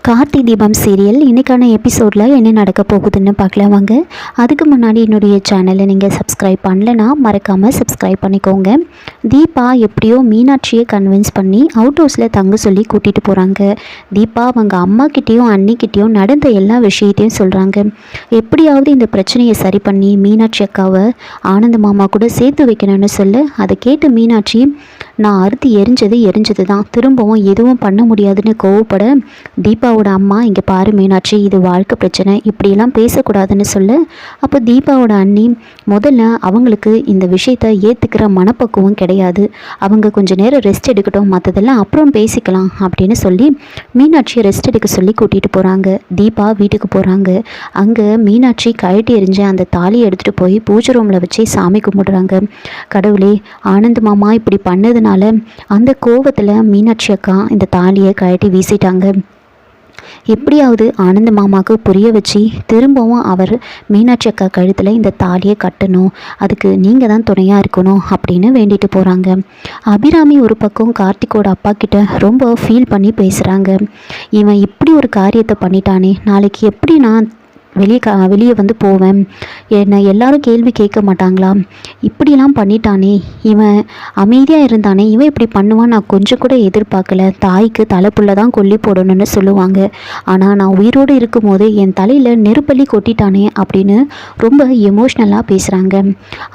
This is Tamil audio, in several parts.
கார்த்தி தீபம் சீரியல் இன்றைக்கான எபிசோடில் என்ன நடக்க போகுதுன்னு பார்க்கலாம் வாங்க. அதுக்கு முன்னாடி என்னுடைய சேனலை நீங்கள் சப்ஸ்கிரைப் பண்ணலைன்னா மறக்காமல் சப்ஸ்கிரைப் பண்ணிக்கோங்க. தீபா எப்படியோ மீனாட்சியை கன்வின்ஸ் பண்ணி அவுட் ஹவுஸில் தங்க சொல்லி கூட்டிகிட்டு போகிறாங்க. தீபா அவங்க அம்மாக்கிட்டேயும் அன்னிக்கிட்டேயும் நடந்த எல்லா விஷயத்தையும் சொல்கிறாங்க. எப்படியாவது இந்த பிரச்சனையை சரி பண்ணி மீனாட்சி அக்காவை ஆனந்த மாமா கூட சேர்த்து வைக்கணும்னு சொல்ல, அதை கேட்டு மீனாட்சி நான் அறுத்து எரிஞ்சது தான், திரும்பவும் எதுவும் பண்ண முடியாதுன்னு கோவப்பட, தீபாவோட அம்மா இங்கே பாரு மீனாட்சி, இது வாழ்க்கை பிரச்சனை, இப்படியெல்லாம் பேசக்கூடாதுன்னு சொல்ல, அப்போ தீபாவோட அண்ணி முதல்ல அவங்களுக்கு இந்த விஷயத்தை ஏற்றுக்கிற மனப்பக்குவம் கிடையாது, அவங்க கொஞ்சம் நேரம் ரெஸ்ட் எடுக்கட்டும், மற்றதெல்லாம் அப்புறம் பேசிக்கலாம் அப்படின்னு சொல்லி மீனாட்சியை ரெஸ்ட் எடுக்க சொல்லி கூட்டிகிட்டு போகிறாங்க. தீபா வீட்டுக்கு போகிறாங்க. அங்கே மீனாட்சி கழட்டி எறிஞ்ச அந்த தாலியை எடுத்துகிட்டு போய் பூஜை ரூமில் வச்சு சாமி கும்பிடுறாங்க. கடவுளே, ஆனந்த் மாமா இப்படி பண்ணதுனால அந்த கோவத்தில் மீனாட்சி அக்கா இந்த தாலியை கழட்டி வீசிட்டாங்க. எப்படியாவது ஆனந்த மாமாவுக்கு புரிய வச்சு திரும்பவும் அவர் மீனாட்சி அக்கா கழுத்தில் இந்த தாலியை கட்டணும், அதுக்கு நீங்கள் தான் துணையாக இருக்கணும் அப்படின்னு வேண்டிட்டு போகிறாங்க. அபிராமி ஒரு பக்கம் கார்த்திகோட அப்பா கிட்ட ரொம்ப ஃபீல் பண்ணி பேசுகிறாங்க. இவன் இப்படி ஒரு காரியத்தை பண்ணிட்டானே, நாளைக்கு எப்படி நான் வெளியே வந்து போவேன், என்னை எல்லாரும் கேள்வி கேட்க மாட்டாங்களா, இப்படிலாம் பண்ணிட்டானே, இவன் அமைதியாக இருந்தானே, இவன் இப்படி பண்ணுவான் நான் கொஞ்சம் கூட எதிர்பார்க்கல, தாய்க்கு தலைப்புள்ள தான் கொல்லி போடணும்னு சொல்லுவாங்க, ஆனால் நான் உயிரோடு இருக்கும்போது என் தலையில் நெருப்பள்ளி கொட்டிட்டானே அப்படின்னு ரொம்ப எமோஷ்னலாக பேசுகிறாங்க.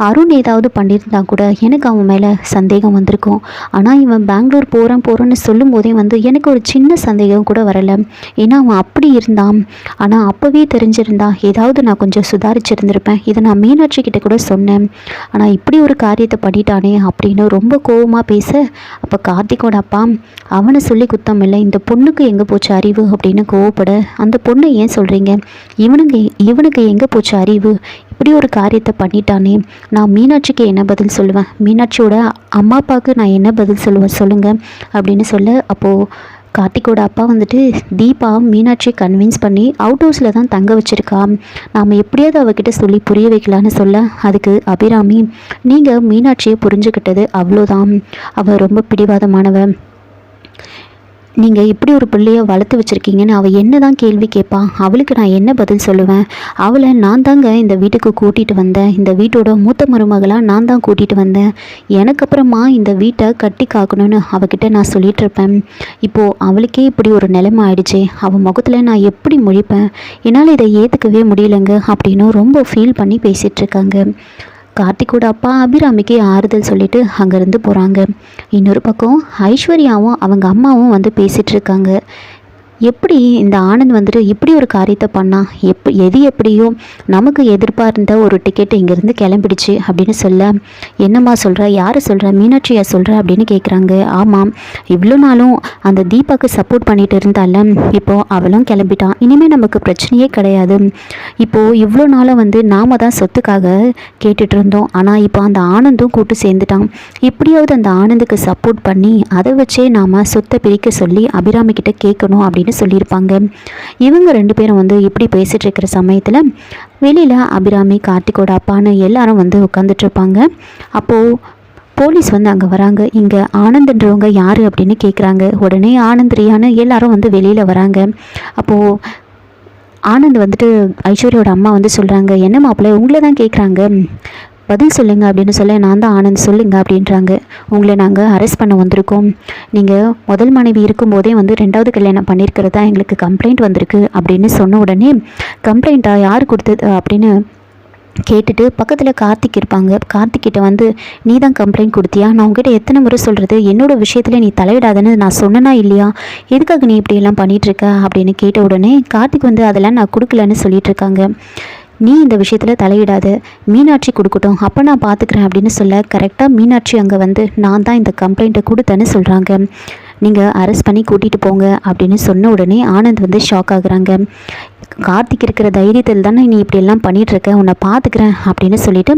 அருண் ஏதாவது பண்ணியிருந்தா கூட எனக்கு அவன் மேலே சந்தேகம் வந்திருக்கும், ஆனால் இவன் பெங்களூர் போகிறேன்னு சொல்லும் போதே வந்து எனக்கு ஒரு சின்ன சந்தேகம் கூட வரலை, ஏன்னா அவன் அப்படி இருந்தான், ஆனால் அப்போவே தெரிஞ்சிருந்தா ஏதாவது நான் கொஞ்சம் சுதாரிச்சிருந்திருப்பேன், இதை நான் மீனாட்சி கிட்ட கூட சொன்னேன், ஆனால் இப்படி ஒரு காரியத்தை பண்ணிட்டானே அப்படின்னு ரொம்ப கோபமாக பேச, அப்போ கார்த்திகோட அப்பா அவனை சொல்லி குத்தம் இல்லை, இந்த பொண்ணுக்கு எங்கே போச்சு அறிவு அப்படின்னு கோவப்பட, அந்த பொண்ணை ஏன் சொல்கிறீங்க, இவனுக்கு எங்கே போச்சு அறிவு, இப்படி ஒரு காரியத்தை பண்ணிட்டானே, நான் மீனாட்சிக்கு என்ன பதில் சொல்லுவேன், மீனாட்சியோட அம்மா அப்பாவுக்கு நான் என்ன பதில் சொல்லுவேன் சொல்லுங்கள் அப்படின்னு சொல்ல, அப்போது கார்த்திகோட அப்பா வந்துட்டு தீபா மீனாட்சியை கன்வின்ஸ் பண்ணி அவுட் ஹவுஸில் தான் தங்க வச்சுருக்கா, நாம் எப்படியாவது அவகிட்ட சொல்லி புரிய வைக்கலான்னு சொல்ல, அதுக்கு அபிராமி நீங்கள் மீனாட்சியை புரிஞ்சுக்கிட்டது அவ்வளோதான், அவள் ரொம்ப பிடிவாதமானவன், நீங்கள் இப்படி ஒரு பிள்ளையை வளர்த்து வச்சுருக்கீங்கன்னு அவள் என்ன தான் கேள்வி கேட்பா, அவளுக்கு நான் என்ன பதில் சொல்லுவேன், அவளை நான் தாங்க இந்த வீட்டுக்கு கூட்டிகிட்டு வந்தேன், இந்த வீட்டோட மூத்த மருமகளாக நான் தான் கூட்டிகிட்டு வந்தேன், எனக்கு அப்புறமா இந்த வீட்டை கட்டி காக்கணும்னு அவகிட்ட நான் சொல்லிகிட்டு இருப்பேன், இப்போது அவளுக்கே இப்படி ஒரு நிலைமை ஆயிடுச்சு, அவள் முகத்தில் நான் எப்படி முழிப்பேன், என்னால் இதை ஏற்றுக்கவே முடியலைங்க அப்படின்னு ரொம்ப ஃபீல் பண்ணி பேசிகிட்ருக்காங்க. கார்த்திகோட அப்பா அபிராமிக்கு ஆறுதல் சொல்லிட்டு அங்கேருந்து போகிறாங்க. இன்னொரு பக்கம் ஐஸ்வர்யாவும் அவங்க அம்மாவும் வந்து பேசிகிட்டு இருக்காங்க. எப்படி இந்த ஆனந்த் வந்துட்டு இப்படி ஒரு காரியத்தை பண்ணால், எது எப்படியோ நமக்கு எதிர்பார்த்த ஒரு டிக்கெட் இங்கேருந்து கிளம்பிடுச்சு அப்படின்னு சொல்ல, என்னம்மா சொல்கிற, யார் சொல்கிற, மீனாட்சியா சொல்கிற அப்படின்னு கேட்குறாங்க. ஆமாம், இவ்வளோ நாளும் அந்த தீபாவுக்கு சப்போர்ட் பண்ணிட்டு இருந்தால, இப்போது அவளும் கிளம்பிட்டான், இனிமேல் நமக்கு பிரச்சனையே கிடையாது, இப்போது இவ்வளோ நாளும் வந்து நாம் தான் சொத்துக்காக கேட்டுட்டு இருந்தோம், ஆனால் இப்போ அந்த ஆனந்தும் கூட்டு சேர்ந்துட்டான், எப்படியாவது அந்த ஆனந்துக்கு சப்போர்ட் பண்ணி அதை வச்சே நாம் சொத்தை பிரிக்க சொல்லி அபிராமி கிட்ட கேட்கணும் அப்படின்னு சொல்லியிருப்பாங்க. இவங்க ரெண்டு பேரும் வந்து இப்படி பேசிட்டு இருக்கிற சமயத்தில் வெளியில் அபிராமி கார்த்திகோட அப்பான்னு எல்லாரும் வந்து உட்காந்துட்டு இருப்பாங்க. அப்போது போலீஸ் வந்து அங்கே வராங்க. இங்கே ஆனந்த்ன்றவங்க யார் அப்படின்னு கேட்குறாங்க. உடனே ஆனந்த் ரியான்னு எல்லாரும் வந்து வெளியில் வராங்க. அப்போது ஆனந்த் வந்துட்டு ஐஸ்வர்யோட அம்மா வந்து சொல்கிறாங்க, என்ன மாப்பிள்ளை உங்களை தான் கேட்குறாங்க, பதில் சொல்லுங்கள் அப்படின்னு சொல்ல, நான் தான் ஆனந்த் சொல்லுங்க அப்படின்றாங்க. உங்களை நாங்கள் அரெஸ்ட் பண்ண வந்திருக்கோம், நீங்கள் முதல் மனைவி இருக்கும்போதே வந்து 2வது கல்யாணம் பண்ணியிருக்கிறதா எங்களுக்கு கம்ப்ளைண்ட் வந்திருக்கு அப்படின்னு சொன்ன உடனே, கம்ப்ளைண்ட்டாக யார் கொடுத்தது அப்படின்னு கேட்டுட்டு பக்கத்தில் கார்த்திக் இருப்பாங்க. கார்த்திக்கிட்ட வந்து நீ தான் கம்ப்ளைண்ட் கொடுத்தியா, நான் உங்ககிட்ட எத்தனை முறை சொல்கிறது, என்னோட விஷயத்தில் நீ தலையிடாதன்னு நான் சொன்னனா இல்லையா, எதுக்காக நீ இப்படியெல்லாம் பண்ணிகிட்ருக்க அப்படின்னு கேட்ட உடனே கார்த்திக் வந்து அதெல்லாம் நான் கொடுக்கலன்னு சொல்லிட்டு இருக்காங்க. நீ இந்த விஷயத்தில் தலையிடாத, மீனாட்சி கொடுக்கட்டும், அப்போ நான் பார்த்துக்கிறேன் அப்படின்னு சொல்ல, கரெக்டாக மீனாட்சி அங்கே வந்து நான் தான் இந்த கம்ப்ளைண்ட்டை கொடுத்தேன்னு சொல்கிறாங்க. நீங்கள் அரெஸ்ட் பண்ணி கூட்டிகிட்டு போங்க அப்படின்னு சொன்ன உடனே ஆனந்த் வந்து ஷாக் ஆகுறாங்க. கார்த்திக் இருக்கிற தைரியத்தில் தானே நீ இப்படியெல்லாம் பண்ணிகிட்ருக்க, உன்னை பார்த்துக்கிறேன் அப்படின்னு சொல்லிட்டு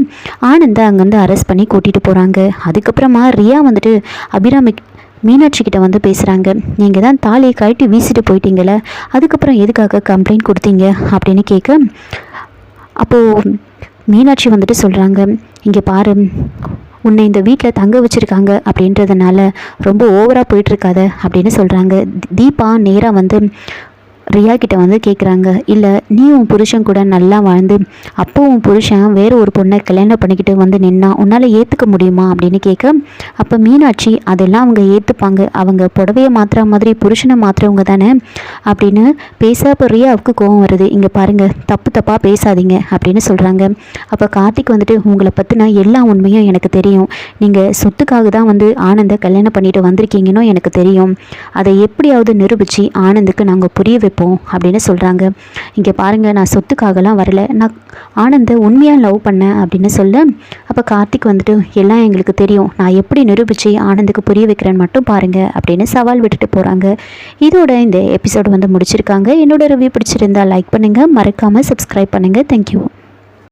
ஆனந்தை அங்கேருந்து அரெஸ்ட் பண்ணி கூட்டிகிட்டு போகிறாங்க. அதுக்கப்புறமா ரியா வந்துட்டு அபிராமி மீனாட்சி கிட்ட வந்து பேசுகிறாங்க. நீங்கள் தான் தாலியை கழட்டி வீசிட்டு போயிட்டீங்களே, அதுக்கப்புறம் எதுக்காக கம்ப்ளைண்ட் கொடுத்தீங்க அப்படின்னு கேட்க, அப்போது மீனாட்சி வந்துட்டு சொல்கிறாங்க, இங்கே பாரு, உன்னை இந்த வீட்டில் தங்க வச்சுருக்காங்க அப்படின்றதுனால ரொம்ப ஓவராக போயிட்டுருக்காத அப்படின்னு சொல்கிறாங்க. தீபா நேராக வந்து ரியா கிட்ட வந்து கேட்குறாங்க. இல்லை நீ உன் புருஷன் கூட நல்லா வாழ்ந்து அப்போ உன் புருஷன் வேறு ஒரு பொண்ணை கல்யாணம் பண்ணிக்கிட்டு வந்து நின்னா உன்னால் ஏற்றுக்க முடியுமா அப்படின்னு கேட்க, அப்போ மீனாட்சி அதெல்லாம் அவங்க ஏற்றுப்பாங்க, அவங்க புடவையை மாற்றுற மாதிரி புருஷனை மாற்றுறவங்க தானே அப்படின்னு பேச. அப்போ ரியாவுக்கு கோவம் வருது. இங்கே பாருங்கள், தப்பாக பேசாதீங்க அப்படின்னு சொல்கிறாங்க. அப்போ கார்த்திக் வந்துட்டு உங்களை பற்றின எல்லா உண்மையும் எனக்கு தெரியும், நீங்கள் சொத்துக்காக தான் வந்து ஆனந்தை கல்யாணம் பண்ணிட்டு வந்திருக்கீங்கன்னு எனக்கு தெரியும், அதை எப்படியாவது நிரூபித்து ஆனந்துக்கு நாங்கள் புரிய வைப்போம் அப்படின்னு சொல்கிறாங்க. இங்கே பாருங்கள், நான் சொத்துக்காகலாம் வரல, நான் ஆனந்தை உண்மையாக லவ் பண்ணேன் அப்படின்னு சொல்ல. அப்போ கார்த்திக் வந்துட்டு எல்லாம் எங்களுக்கு தெரியும், நான் எப்படி நிரூபித்து ஆனந்துக்கு புரிய வைக்கிறேன்னு மட்டும் பாருங்கள் அப்படின்னு சவால் விட்டுட்டு போகிறாங்க. இதோட இந்த எபிசோடு வந்து முடிச்சிருக்காங்க. என்னோட ரிவ்யூ பிடிச்சிருந்தா லைக் பண்ணுங்கள், மறக்காமல் சப்ஸ்கிரைப் பண்ணுங்கள். தேங்க்யூ.